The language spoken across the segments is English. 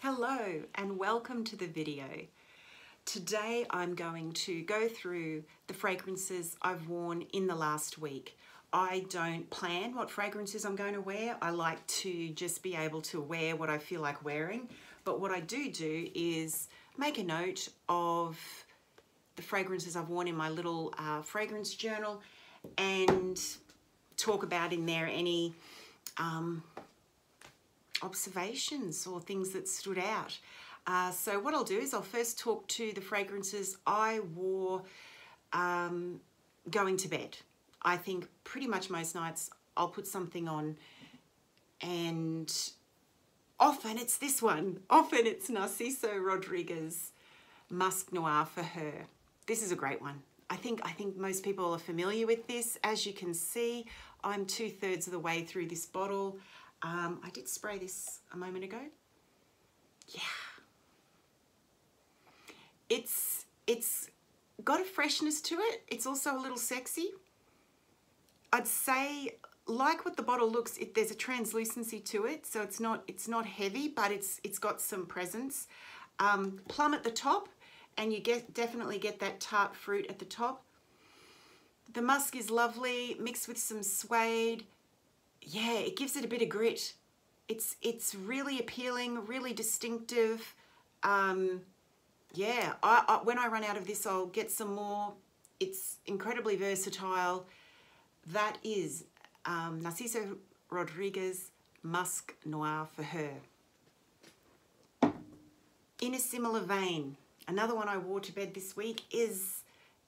Hello and welcome to the video. Today I'm going to go through the fragrances I've worn in the last week. I don't plan what fragrances I'm going to wear. I like to just be able to wear what I feel like wearing. But what I do is make a note of the fragrances I've worn in my little fragrance journal and talk about in there any observations or things that stood out. So what I'll do is I'll first talk to the fragrances I wore going to bed. I think pretty much most nights I'll put something on, and often it's this one. Often it's Narciso Rodriguez Musc Noir for Her. This is a great one. I think most people are familiar with this. As you can see, I'm 2/3 of the way through this bottle. I did spray this a moment ago. Yeah. It's got a freshness to it. It's also a little sexy. I'd say, like what the bottle looks, there's a translucency to it, so it's not heavy, but it's got some presence. Plum at the top, and you definitely get that tart fruit at the top. The musk is lovely, mixed with some suede. Yeah, it gives it a bit of grit. It's really appealing, really distinctive. Yeah, when I run out of this, I'll get some more. It's incredibly versatile. That is Narciso Rodriguez Musc Noir for Her. In a similar vein, another one I wore to bed this week is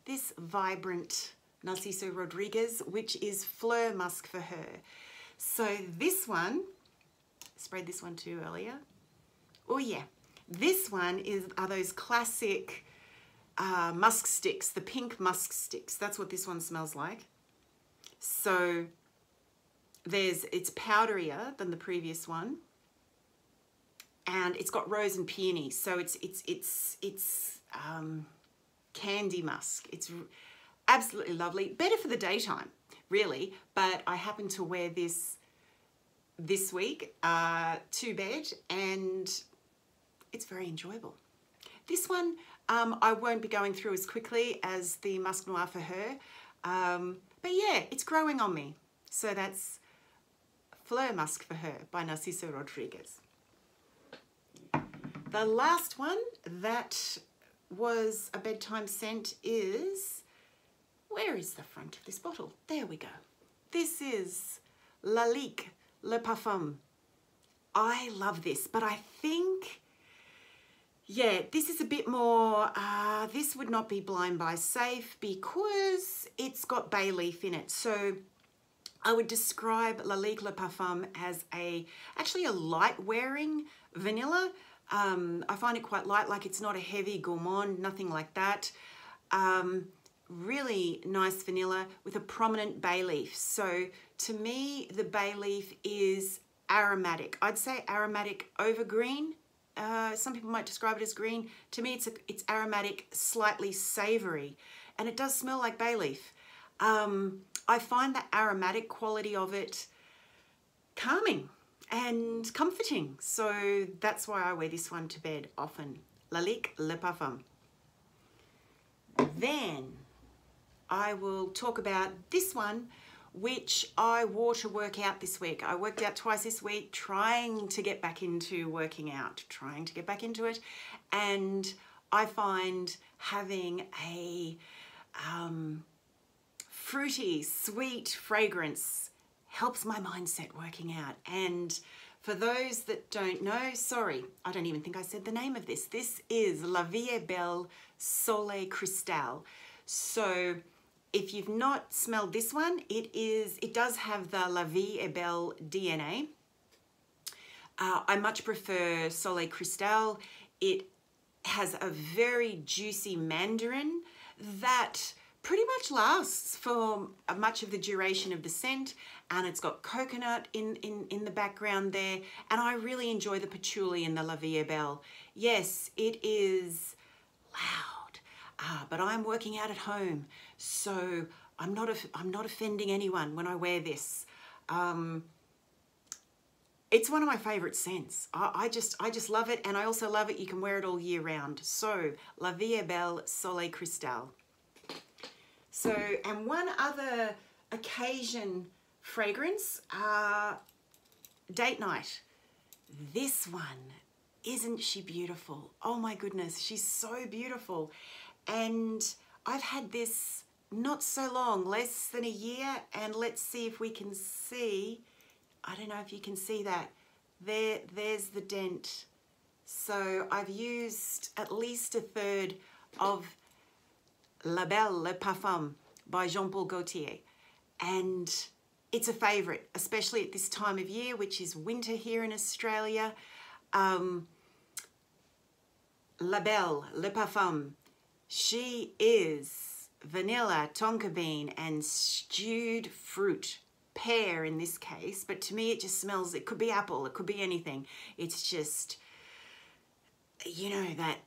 this vibrant Narciso Rodriguez, which is Fleur Musk for Her. So this one, sprayed this one too earlier. Oh yeah, this one are those classic musk sticks, the pink musk sticks. That's what this one smells like. So it's powderier than the previous one, and it's got rose and peony. So it's candy musk. It's absolutely lovely. Better for the daytime, really, but I happen to wear this week to bed, and it's very enjoyable. This one I won't be going through as quickly as the Musc Noir for Her, but yeah, it's growing on me. So that's Fleur Musk for Her by Narciso Rodriguez. The last one that was a bedtime scent is, where is the front of this bottle? There we go. This is Lalique Le Parfum. I love this, but I think, yeah, this is a bit more, this would not be blind buy safe because it's got bay leaf in it. So I would describe Lalique Le Parfum as actually a light wearing vanilla. I find it quite light, like it's not a heavy gourmand, nothing like that. Really nice vanilla with a prominent bay leaf. So to me, the bay leaf is aromatic. I'd say aromatic over green. Some people might describe it as green. To me, it's aromatic, slightly savory, and it does smell like bay leaf. I find the aromatic quality of it calming and comforting. So that's why I wear this one to bed often. Lalique Le Parfum. Then I will talk about this one, which I wore to work out this week. I worked out twice this week, trying to get back into working out, trying to get back into it. And I find having a fruity, sweet fragrance helps my mindset working out. And for those that don't know, sorry, I don't even think I said the name of this. This is La Vie est Belle Soleil Cristal. So if you've not smelled this one, it does have the La Vie est Belle DNA. I much prefer Soleil Cristal. It has a very juicy mandarin that pretty much lasts for much of the duration of the scent, and it's got coconut in the background there, and I really enjoy the patchouli in the La Vie est Belle. Yes, it is loud, but I'm working out at home, so I'm not offending anyone when I wear this. It's one of my favorite scents. I just love it, and I also love it. You can wear it all year round. So, La Vie est Belle Soleil Cristal. So, and one other occasion fragrance, date night. This one, isn't she beautiful? Oh my goodness, she's so beautiful. And I've had this not so long, less than a year, and let's see if we can see. I don't know if you can see that. There's the dent. So I've used at least a third of La Belle Le Parfum by Jean Paul Gaultier. And it's a favorite, especially at this time of year, which is winter here in Australia. La Belle Le Parfum. She is vanilla, tonka bean, and stewed fruit. Pear in this case, but to me it just smells, it could be apple, it could be anything. It's just, you know, that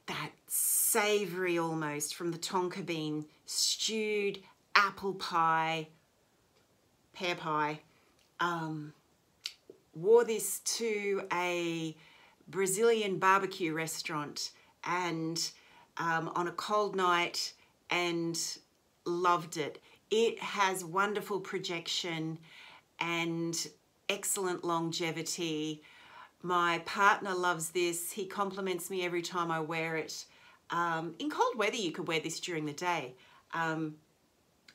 savory almost from the tonka bean, stewed apple pie, pear pie. Wore this to a Brazilian barbecue restaurant and on a cold night and loved it. It has wonderful projection and excellent longevity. My partner loves this. He compliments me every time I wear it. In cold weather, you could wear this during the day. I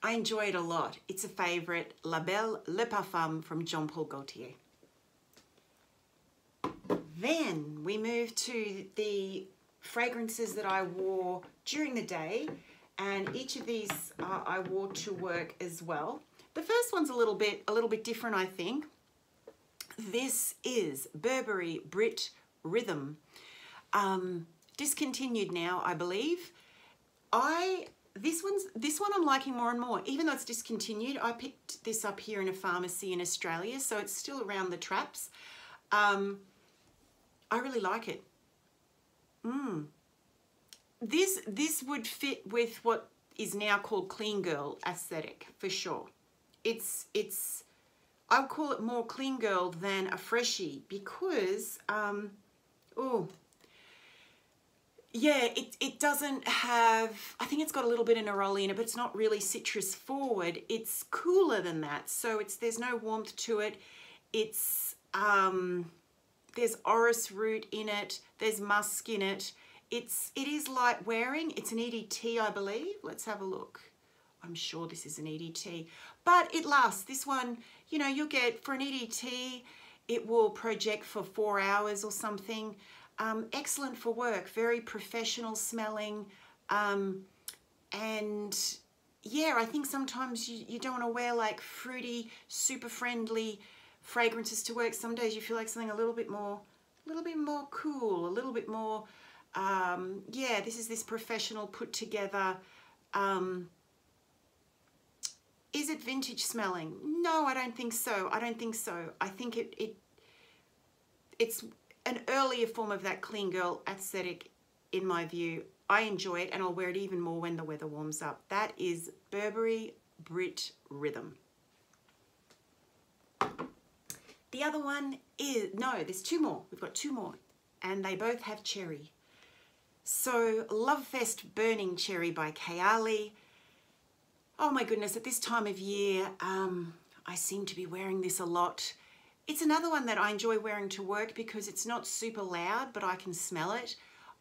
enjoy it a lot. It's a favorite. La Belle Le Parfum from Jean Paul Gaultier. Then we move to the fragrances that I wore during the day. And each of these I wore to work as well. The first one's a little bit different, I think. This is Burberry Brit Rhythm. Discontinued now, I believe. This one I'm liking more and more. Even though it's discontinued, I picked this up here in a pharmacy in Australia, so it's still around the traps. I really like it. This would fit with what is now called clean girl aesthetic for sure. I would call it more clean girl than a freshie because it doesn't have, I think it's got a little bit of neroli in it, but it's not really citrus forward. It's cooler than that, so there's no warmth to it. It's there's orris root in it, there's musk in it. It is light wearing. It's an EDT, I believe. Let's have a look. I'm sure this is an EDT, but it lasts. This one, you know, you'll get for an EDT, it will project for 4 hours or something. Excellent for work, very professional smelling. And yeah, I think sometimes you don't want to wear like fruity, super friendly fragrances to work. Some days you feel like something a little bit more cool, a little bit more, yeah, this professional put together. Is it vintage smelling? No, I don't think so. I don't think so. I think it's an earlier form of that clean girl aesthetic in my view. I enjoy it and I'll wear it even more when the weather warms up. That is Burberry Brit Rhythm. The other one is, no, there's two more. We've got two more and they both have cherry. So Lovefest Burning Cherry by Kayali. Oh my goodness, at this time of year, I seem to be wearing this a lot. It's another one that I enjoy wearing to work because it's not super loud, but I can smell it.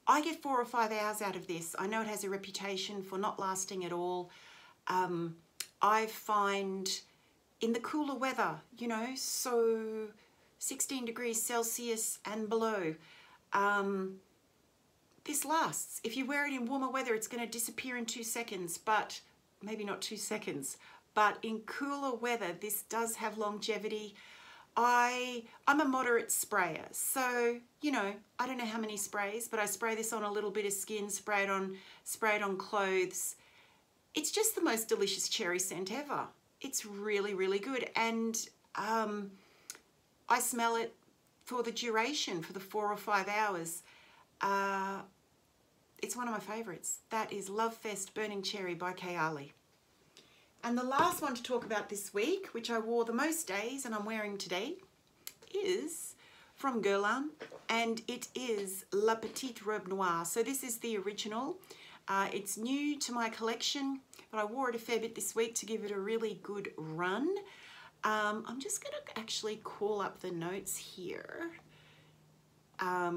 I get 4 or 5 hours out of this. I know it has a reputation for not lasting at all. I find in the cooler weather, you know, so 16 degrees Celsius and below, this lasts. If you wear it in warmer weather, it's going to disappear in 2 seconds, but maybe not 2 seconds. But in cooler weather, this does have longevity. I'm a moderate sprayer, so, you know, I don't know how many sprays, but I spray this on a little bit of skin, spray it on clothes. It's just the most delicious cherry scent ever. It's really, really good. And I smell it for the duration, for the 4 or 5 hours. It's one of my favorites. That is Lovefest Burning Cherry by Kayali. And the last one to talk about this week, which I wore the most days and I'm wearing today, is from Guerlain, and it is La Petite Robe Noire. So this is the original. It's new to my collection, but I wore it a fair bit this week to give it a really good run. I'm just going to actually call up the notes here. La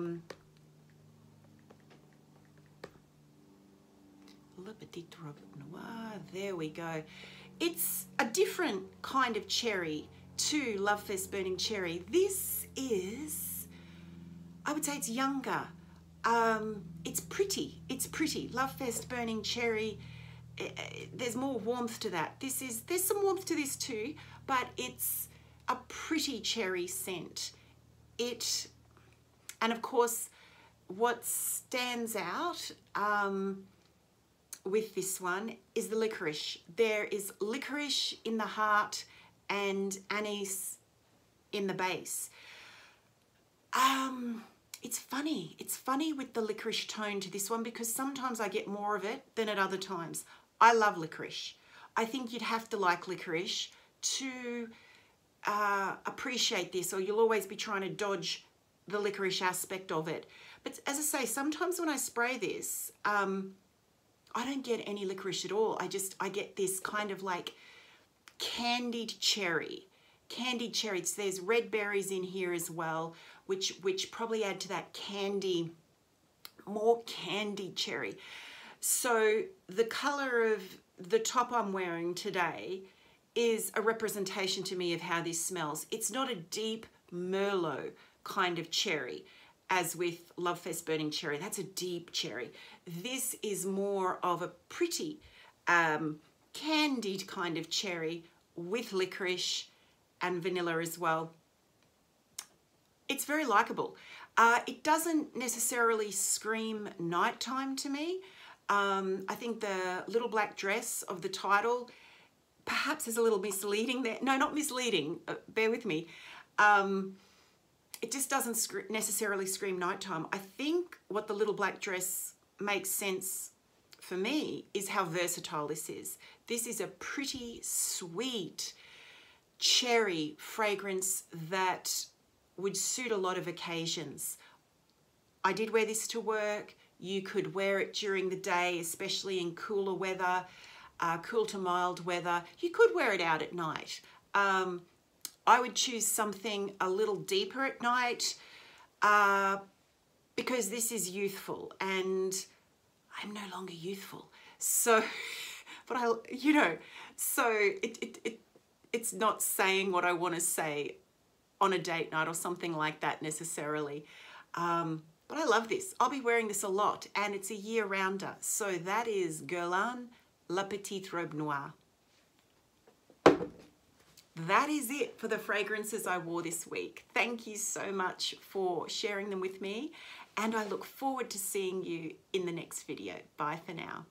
Petite Robe Noire, there we go. It's a different kind of cherry to Lovefest Burning Cherry. This is, I would say it's younger. It's pretty, Lovefest Burning Cherry, there's more warmth to that. There's some warmth to this too, but it's a pretty cherry scent. And of course, what stands out with this one is the licorice. There is licorice in the heart and anise in the base. It's funny with the licorice tone to this one, because sometimes I get more of it than at other times. I love licorice. I think you'd have to like licorice to appreciate this, or you'll always be trying to dodge the licorice aspect of it. But as I say, sometimes when I spray this, I don't get any licorice at all. I get this kind of like candied cherry. There's red berries in here as well, which probably add to that candy, more candied cherry. So the color of the top I'm wearing today is a representation to me of how this smells. It's not a deep Merlot kind of cherry, as with Lovefest Burning Cherry. That's a deep cherry. This is more of a pretty candied kind of cherry with licorice and vanilla as well. It's very likable. It doesn't necessarily scream nighttime to me. I think the little black dress of the title perhaps is a little misleading there. No, not misleading, bear with me. It just doesn't necessarily scream nighttime. I think what the little black dress makes sense for me is how versatile this is. This is a pretty sweet cherry fragrance that would suit a lot of occasions. I did wear this to work. You could wear it during the day, especially in cooler weather, cool to mild weather. You could wear it out at night. I would choose something a little deeper at night because this is youthful, and I'm no longer youthful. So, but so it's not saying what I want to say on a date night or something like that necessarily. But I love this. I'll be wearing this a lot, and it's a year-rounder. So that is Guerlain La Petite Robe Noire. That is it for the fragrances I wore this week. Thank you so much for sharing them with me, and I look forward to seeing you in the next video. Bye for now.